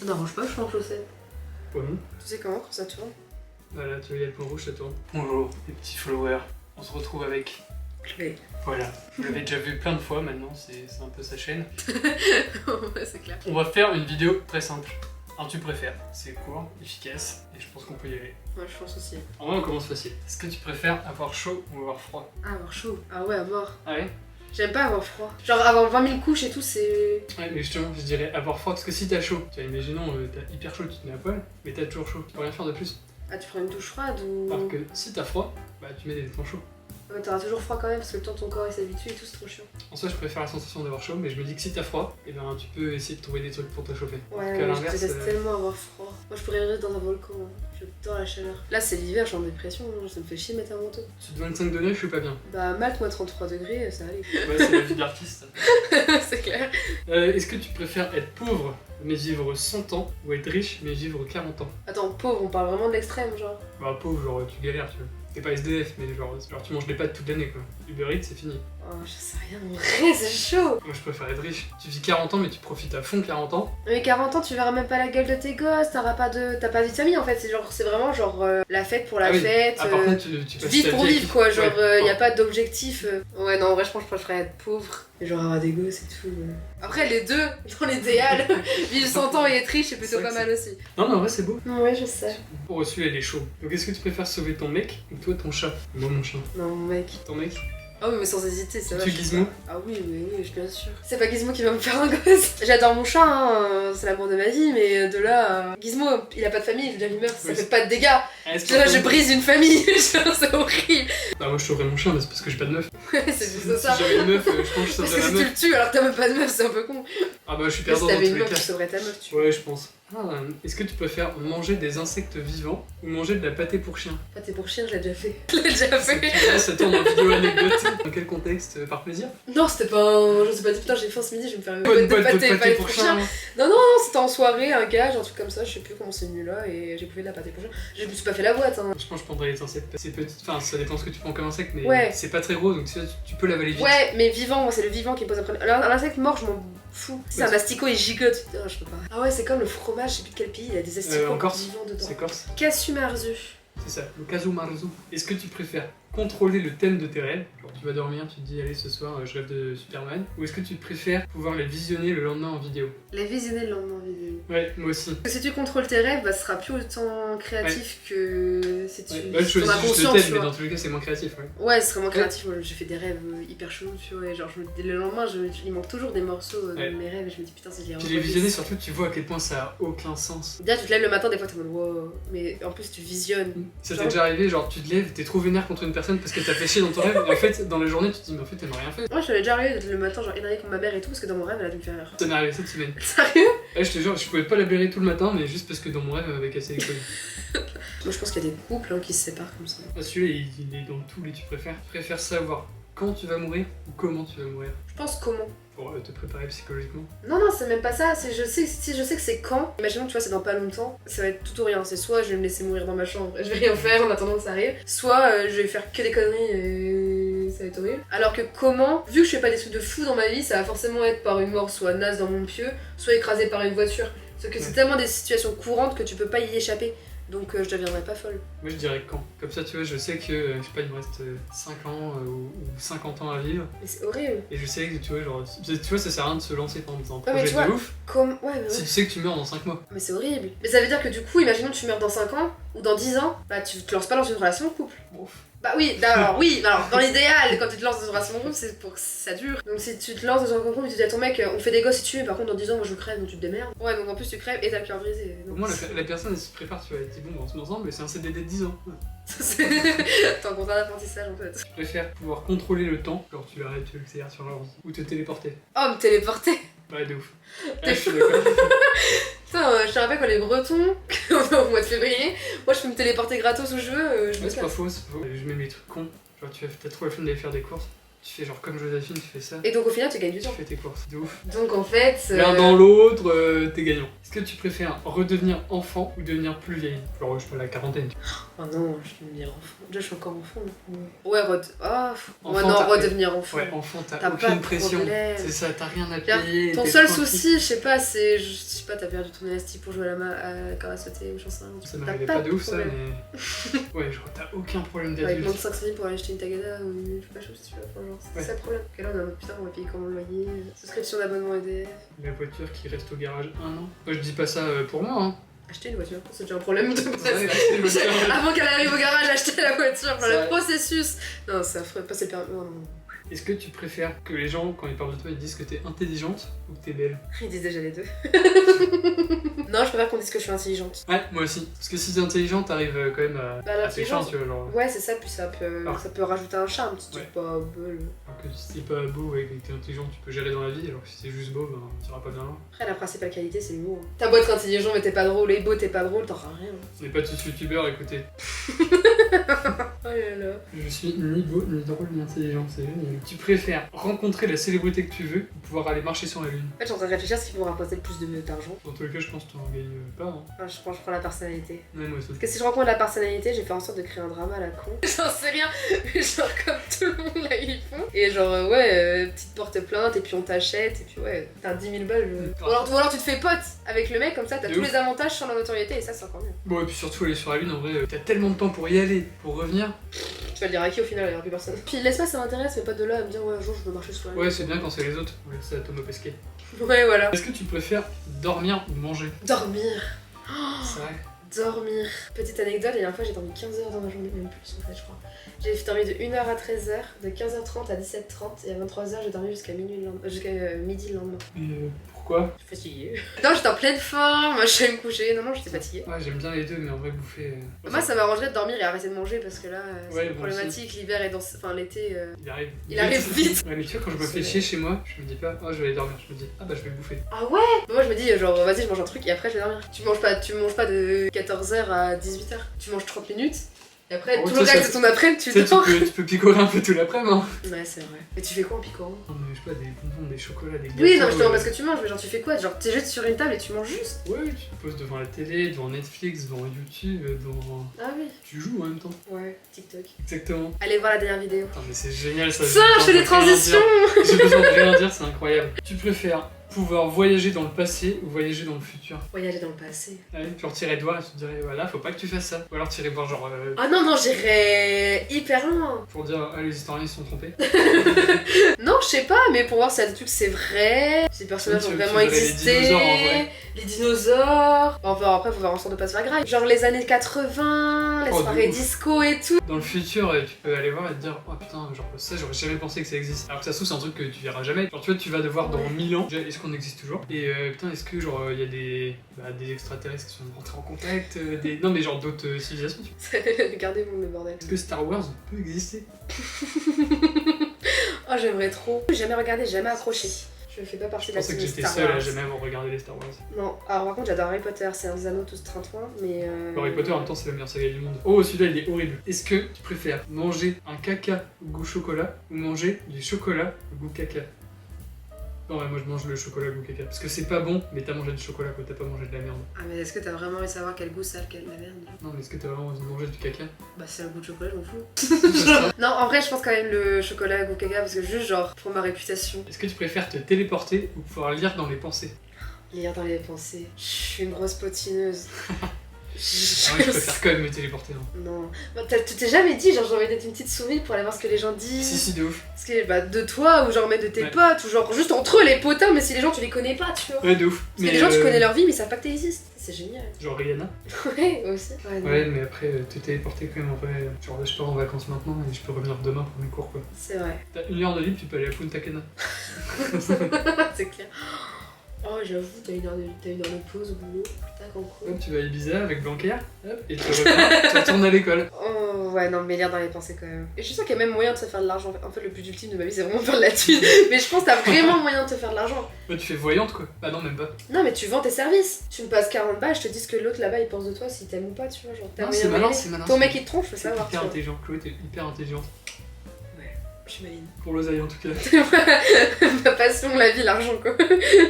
Ça n'arrange pas, je suis en chaussettes. Ouais, non. Tu sais comment quand ça tourne? Voilà, tu vois, il y a le point rouge, ça tourne. Bonjour, les petits followers. On se retrouve avec... Chloé. Voilà. Vous l'avez déjà vu plein de fois maintenant, c'est un peu sa chaîne. Ouais, c'est clair. On va faire une vidéo très simple. Un tu préfères. C'est court, efficace, et je pense qu'on peut y aller. Ouais, je pense aussi. En vrai, on commence facile. Est-ce que tu préfères avoir chaud ou avoir froid? Ah, avoir chaud. Ah ouais, à mort. Ah ouais? J'aime pas avoir froid. Genre avoir 20 000 couches et tout, c'est... Ouais, mais justement, je dirais avoir froid parce que si t'as chaud, tu vois, imaginons, t'as hyper chaud, tu te mets à poil, mais t'as toujours chaud, tu peux rien faire de plus. Ah, tu prends une douche froide ou... Alors que si t'as froid, bah tu mets des vêtements chauds. Ouais, t'auras toujours froid quand même parce que le temps ton corps il s'habitue et tout, c'est trop chiant. En soi, je préfère la sensation d'avoir chaud, mais je me dis que si t'as froid, et ben tu peux essayer de trouver des trucs pour te chauffer. Ouais, Parce qu'à mais je l'inverse, déteste tellement avoir froid. Moi, je pourrais rester dans un volcan. Hein. J'adore la chaleur. Là, c'est l'hiver, je suis en dépression. Hein. Ça me fait chier de mettre un manteau. Sous de 25 degrés, je suis pas bien. Bah, Malte, moi, 33 degrés, ça allait. Ouais, c'est la vie d'artiste. C'est clair. Est-ce que tu préfères être pauvre, mais vivre 100 ans, ou être riche, mais vivre 40 ans? Attends, pauvre, on parle vraiment de l'extrême, genre. Bah, pauvre, genre tu galères, tu vois. T'es pas SDF, mais genre tu manges des pâtes toute l'année, quoi. Uber Eats, c'est fini. Oh, je sais rien, en vrai, c'est chaud. Moi, je préfère être riche. Tu vis 40 ans, mais tu profites à fond 40 ans. Mais 40 ans, tu verras même pas la gueule de tes gosses, t'as pas de vie de famille en fait. C'est vraiment genre la fête pour la Ah oui. fête. Ah, par contre, tu passes Vivre ta pour vie vivre quoi, genre Ouais. y a pas d'objectif. Ouais, non, en vrai, je pense que je préférerais être pauvre et genre avoir des gosses et tout. Après, les deux, dans l'idéal, vivre 100 ans et être riche, c'est plutôt C'est vrai pas que mal aussi. Non, mais en vrai, c'est beau. Ouais, je sais. Pour celui-là, il est chaud. Donc, est-ce que tu préfères sauver ton mec ou toi ton chat? Moi, mon chien. Non, mec. Ton mec? Ah oui, mais sans hésiter, ça va. Tu je sais Gizmo? pas. Ah oui, mais oui, bien sûr. C'est pas Gizmo qui va me faire un gosse. J'adore mon chat, hein, c'est l'amour de ma vie, mais de là, Gizmo, il a pas de famille, je veux dire, il meurt, ça Oui, fait pas de dégâts. Ah, est-ce que Là, je brise une famille, genre, c'est horrible. Bah, moi, je sauverais mon chien, mais c'est parce que j'ai pas de meuf. Ouais, c'est juste ça. Si j'avais une meuf, je pense que je Parce sauverais que ma si tu meuf. le tues alors que t'as même pas de meuf, c'est un peu con. Ah, bah, je suis Mais si perdant dans t'avais tous une les meuf, cas. tu sauverais ta meuf, tu Ouais, je pense. Est-ce que tu préfères manger des insectes vivants ou manger de la pâtée pour chien? vois. T'es pour chien, je l'ai déjà fait. Je l'ai déjà fait. Là, ça tourne en vidéo anecdote. Dans quel contexte? Par plaisir? Non, c'était pas un. Je sais pas, putain, j'ai faim ce midi, je vais me faire une Bonne boîte de boîte de pâté pâté pour chien. Non, c'était en soirée, un gage, un truc comme ça, je sais plus comment c'est venu là, et j'ai bouffé de la pâté pour chien. Je me suis pas fait la boîte, hein. Je pense que je prendrais les insectes. C'est petit, enfin ça dépend ce que tu prends comme insecte, mais Ouais. c'est pas très gros donc tu peux l'avaler vite. Ouais, mais vivant, moi c'est le vivant qui me pose un problème. Alors, un insecte mort, je m'en fous. Si c'est un asticot, il gigote. Oh, je peux pas. Ah ouais, c'est comme le fromage, je sais plus de quel pays, il y a des asticots En Corse. vivants dedans. C'est corse. Casu marzu. C'est ça, le casu marzu. Est-ce que tu préfères contrôler le thème de tes rêves? Genre tu vas dormir, tu te dis allez ce soir je rêve de Superman. Ou est-ce que tu préfères pouvoir les visionner le lendemain en vidéo? Les visionner le lendemain en vidéo. Ouais, moi aussi. Parce que si tu contrôles tes rêves, bah, ce sera plus autant créatif que si tu. Ouais. Bah, je ton choisis juste inconscient, le tu thème, mais vois. dans tous les cas c'est moins créatif. Ouais. Ouais, ce serait moins créatif. Moi, j'ai fait des rêves hyper chelous, tu vois. Et genre, le lendemain, il manque toujours des morceaux Ouais. de mes rêves et je me dis putain, si je les Puis les revois, visionner surtout tu vois à quel point ça a aucun sens. Déjà, tu te lèves le matin, des fois, t'es en mode wow. Mais en plus, tu visionnes. Ça Genre- t'est déjà arrivé, genre tu te lèves, t'es trop vénère contre une personne parce que t'as fait chier dans ton rêve et en fait dans la journée tu te dis mais en fait elle m'a rien fait. Moi, je t'avais déjà arrivé d'être le matin, genre énervé contre ma mère et tout, parce que dans mon rêve, elle a dû me faire rire. Ça m'est arrivé cette semaine. Sérieux? Ouais, je te jure, je pouvais pas la blairer tout le matin, mais juste parce que dans mon rêve, elle m'avait cassé les couilles. Moi, je pense qu'il y a des couples hein, qui se séparent comme ça. Ah, celui-là, il est dans tous les tu préfères. Tu préfères savoir quand tu vas mourir ou comment tu vas mourir Je pense comment? pour te préparer psychologiquement. Non, c'est même pas ça. C'est si je sais que c'est quand. Imaginons que tu vois, c'est dans pas longtemps. Ça va être tout ou rien. C'est soit je vais me laisser mourir dans ma chambre et je vais rien faire en attendant que ça arrive. Soit je vais faire que des conneries et ça va être horrible. Alors que comment, vu que je fais pas des trucs de fou dans ma vie, ça va forcément être par une mort soit naze dans mon pieu, soit écrasé par une voiture. Parce que c'est tellement des situations courantes que tu peux pas y échapper. Donc je deviendrai pas folle. Moi, je dirais quand. Comme ça, tu vois, je sais que, je sais pas, il me reste 5 ans ou 50 ans à vivre. Mais c'est horrible. Et je sais que, tu vois, genre, tu vois, ça sert à rien de se lancer dans un Ouais, mais projet tu vois, de ouf Ouais, mais si tu sais que tu meurs dans 5 mois. Mais c'est horrible. Mais ça veut dire que du coup, imaginons que tu meurs dans 5 ans ou dans 10 ans, bah tu te lances pas dans une relation de couple. Bon. Bah oui, alors dans l'idéal, quand tu te lances dans une relation de couple, c'est pour que ça dure. Donc si tu te lances dans un couple et tu dis à ton mec, on fait des gosses si tu veux, par contre dans 10 ans, moi je crève, donc tu te démerdes. Ouais, donc en plus tu crèves et t'as le cœur brisé. Au Donc, moins, la personne, elle se prépare, tu vois, elle dit bon, on se met ensemble, mais c'est un CDD de 10 ans. T'es en contrat d'apprentissage en fait. Je préfère pouvoir contrôler le temps, genre tu l'arrêtes, tu l'accélères sur l'ordi, ou te téléporter. Oh, me téléporter. Ouais, de ouf. T'es Ouais, je suis d'accord. Putain, je te rappelle quand les Bretons, au mois de février, moi je peux me téléporter gratos où je veux, je me Ouais, c'est pas casse. faux, c'est pas faux. Je mets mes trucs cons. Genre, t'as trop la flemme d'aller faire des courses. Tu fais genre comme Joséphine, tu fais ça. Et donc au final, tu gagnes du Tu temps. fais tes courses, de ouf. Donc en fait. L'un dans l'autre, t'es gagnant. Est-ce que tu préfères redevenir enfant ou devenir plus vieille? Genre, je sais pas, la quarantaine. Oh non, je vais devenir enfant. Déjà, je suis encore enfant. Ouais, Enfant, non, t'as- redevenir enfant. Ouais, enfant, t'as T'as pas aucune de pression. problème. C'est ça, t'as rien à Regarde, payer. Ton t'es seul tranquille. souci, je sais pas, c'est. Je sais pas, t'as perdu ton élastie pour jouer à la corde à sauter ou j'en sais rien. Ça T'as m'arrivait pas de ouf ça, problème. mais. Ouais, genre t'as aucun problème Ouais, il d'adulte. manque 5 centimes pour aller acheter une tagada ou une pas chose, tu vois. Enfin, genre, c'est Ouais. ça le problème. Et là, on est en mode putain, on va payer comment le loyer, souscription d'abonnement EDF. La voiture qui reste au garage 1 an. Moi je dis pas ça pour moi, hein. Acheter une voiture, c'est déjà un problème de Ouais, acheter une voiture. Avant qu'elle arrive au garage, acheter la voiture, enfin, C'est le vrai. processus. Non, c'est affreux, passer le permis. Oh, non. Est-ce que tu préfères que les gens, quand ils parlent de toi, ils disent que t'es intelligente ou que t'es belle? Ils disent déjà les deux. Non, je préfère qu'on dise que je suis intelligente. Ouais, moi aussi. Parce que si t'es intelligente, t'arrives quand même Bah, à tes chances, l'intelligence. tu vois, genre. Ouais, c'est ça, puis ça Ah. peut rajouter un charme si tu Ouais. es pas beau. Alors que si t'es pas beau et que t'es intelligent, tu peux gérer dans la vie, alors que si t'es juste beau, ben t'iras pas bien loin. Après, la principale qualité, c'est l'humour. T'as beau être intelligent, mais t'es pas drôle, et beau, t'es pas drôle, t'auras rien. On n'est pas tous youtubeurs, écoutez. Oh là là. Je suis ni beau, ni drôle, ni intelligent, c'est génial. Tu préfères rencontrer la célébrité que tu veux ou pouvoir aller marcher sur la lune? En fait, je suis en train de réfléchir à ce qui pourrait rapporter le plus d'argent. Dans tous les cas, je pense que t'en gagnes pas, hein. Enfin, je prends la personnalité. Ouais, moi aussi. Parce que si je rencontre la personnalité, j'ai fait en sorte de créer un drama à la con. J'en sais rien, genre comme tout le monde là ils font. Et genre petite porte-plainte et puis on t'achète et puis ouais, t'as 10 000 balles. Ou alors tu te fais pote avec le mec comme ça, t'as De tous ouf. les avantages sans la notoriété et ça c'est encore mieux. Bon, et puis surtout, aller sur la lune, en vrai, t'as tellement de temps pour y aller, pour revenir. Tu vas le dire à qui au final, il y aura plus personne. Puis l'espace ça m'intéresse, mais pas de là à me dire ouais un jour je veux marcher sur la lune. Ouais, c'est bien quand c'est les autres. Ouais, c'est à Thomas Pesquet. Ouais voilà. Est-ce que tu préfères dormir ou manger? Dormir. C'est vrai. Dormir. Petite anecdote, la dernière fois j'ai dormi 15 heures dans ma journée, même plus en fait je crois. J'ai dormi de 1h à 13h, de 15h30 à 17h30 et à 23h j'ai dormi jusqu'à midi le lendemain. Mais pourquoi? Je suis fatiguée. Non, j'étais en pleine forme, je suis allée me coucher. Non, j'étais fatiguée. Ouais, j'aime bien les deux, mais en vrai, bouffer. Moi, ça m'arrangerait de dormir et arrêter de manger parce que là, Ouais, c'est moi problématique. L'hiver est dans. Enfin, l'été. Il Il arrive vite. Ouais, mais tu vois, quand je me fais chier chez moi, je me dis pas, oh, je vais aller dormir. Je me dis, ah bah, je vais bouffer. Ah ouais. Moi, je me dis, genre, vas-y, je mange un truc et après, je vais dormir. Tu manges pas de 14h à 18h. Tu manges 30 minutes. Et après, Oh, tout tu le sais, reste de ton après-midi, Tu tu sais, dors. tu peux picorer un peu tout l'après-midi, hein. Ouais, c'est vrai. Et tu fais quoi en picorant? Non, mais je sais pas, des bonbons, des chocolats, des gâteaux. Oui, non, je te demande parce que tu manges, mais genre, tu fais quoi? Genre, t'es juste sur une table et tu manges juste? Ouais, tu te poses devant la télé, devant Netflix, devant YouTube, devant. Ah oui. Tu joues en même temps. Ouais, TikTok. Exactement. Allez voir la dernière vidéo. Putain, mais c'est génial ça. Ça, je fais des transitions! J'ai besoin de rien dire, c'est incroyable. Tu préfères pouvoir voyager dans le passé ou voyager dans le futur? Voyager dans le passé. Ouais, genre t'irais te voir et tu te dirais, voilà, faut pas que tu fasses ça. Ou alors t'irais voir genre. Ah non, non, j'irais hyper loin. Pour dire, ah, les historiens ils se sont trompés. Non, je sais pas, mais pour voir si y a des trucs c'est vrai, si les personnages Tu- ont tu vraiment verrais les existé, dinosaures, en vrai. les dinosaures. Enfin, après, faut faire en sorte de pas se faire grave. Genre les années 80, les Oh, de soirées ouf. disco et tout. Dans le futur, tu peux aller voir et te dire, oh putain, genre ça, j'aurais jamais pensé que ça existe. Alors que ça se trouve, c'est un truc que tu verras jamais. Genre, tu vois, tu vas devoir dans 1000 ans, déjà, est-ce qu'on existe toujours? Et putain, est-ce que genre, il y a des extraterrestres qui sont rentrés en contact, non, mais genre d'autres civilisations, tu vois. Regardez vous le bordel. Est-ce que Star Wars peut exister? Oh, j'aimerais trop. J'ai jamais regardé, j'ai jamais accroché. Je fais pas partie Je de la pensais que team j'étais Star seul à Wars. jamais avoir regardé les Star Wars. Non, alors par contre, j'adore Harry Potter, c'est un des anneaux tous tintouin, mais. Harry Potter en même temps c'est la meilleure saga du monde. Oh celui-là il est horrible. Est-ce que tu préfères manger un caca goût chocolat ou manger du chocolat goût caca? Non ouais, moi je mange le chocolat goût caca. Parce que c'est pas bon, mais t'as mangé du chocolat quoi, t'as pas mangé de la merde. Ah, mais est-ce que t'as vraiment envie de savoir quel goût ça a, quelle la merde? Non mais est-ce que t'as vraiment envie de manger du caca? Bah, c'est un goût de chocolat, je m'en fous. C'est ça. Non, en vrai, je pense quand même le chocolat goût caca parce que juste genre pour ma réputation. Est-ce que tu préfères te téléporter ou pouvoir lire dans les pensées? Lire dans les pensées. Je suis une grosse potineuse. Ah ouais, je préfère quand même me téléporter. Hein. Non. Bah, tu t'es jamais dit, genre, j'ai envie d'être une petite souris pour aller voir ce que les gens disent. Si de ouf. Parce que, bah, de toi, ou genre, mais de tes Ouais. potes, ou genre, juste entre eux, les potins, mais si les gens, tu les connais pas, tu vois. Ouais de ouf. Parce que les gens, tu connais leur vie, mais ils savent pas que t'existes. C'est génial. Genre Rihanna. Ouais, aussi. Ouais, non. Ouais mais après te téléporter quand même en vrai. Genre là je pars en vacances maintenant et je peux revenir demain pour mes cours quoi. C'est vrai. T'as 1 heure de libre, tu peux aller à Punta Cana. C'est clair. Oh, j'avoue, t'as une heure de pause au boulot. Putain, quand cool. Hop, tu vas à Ibiza avec Blanquer, hop, et tu repars, tu retournes à l'école. Oh, ouais, non, mais lire dans les pensées quand même. Et je suis sûre qu'il y a même moyen de se faire de l'argent. En fait, le but ultime de ma vie, c'est vraiment faire de la thune. Mais je pense que t'as vraiment moyen de te faire de l'argent. Ouais, tu fais voyante quoi. Bah non, même pas. Non, mais tu vends tes services. Tu me passes 40 balles, je te dis ce que l'autre là-bas il pense de toi, s'il t'aime ou pas, tu vois. Genre, t'as Non, moyen c'est malin, d'aimer. c'est malin. Ton mec il te trompe, je veux C'est savoir. hyper tu vois. intelligent. Chloé, t'es hyper intelligente. Je suis maline. Pour l'oseille en tout cas. Ma passion, la vie, l'argent quoi.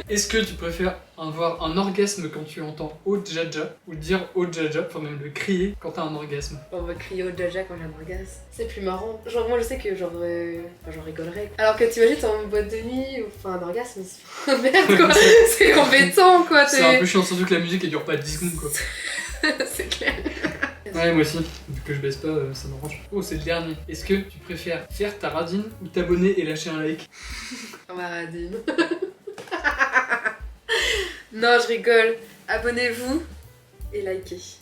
Est-ce que tu préfères avoir un orgasme quand tu entends oh jaja ou dire oh jaja, enfin même le crier quand t'as un orgasme? On va crier au jaja quand j'ai un orgasme. C'est plus marrant. Genre moi je sais que genre j'en rigolerais. Alors que t'imagines t'es en boîte de nuit, enfin un orgasme, c'est merde quoi. C'est embêtant quoi. C'est un peu chiant, surtout que la musique elle dure pas 10 secondes quoi. C'est clair. Ouais, moi aussi. Vu que je baisse pas, ça m'arrange. Oh, c'est le dernier. Est-ce que tu préfères faire ta radine ou t'abonner et lâcher un like? Ma radine. Non, je rigole. Abonnez-vous et likez.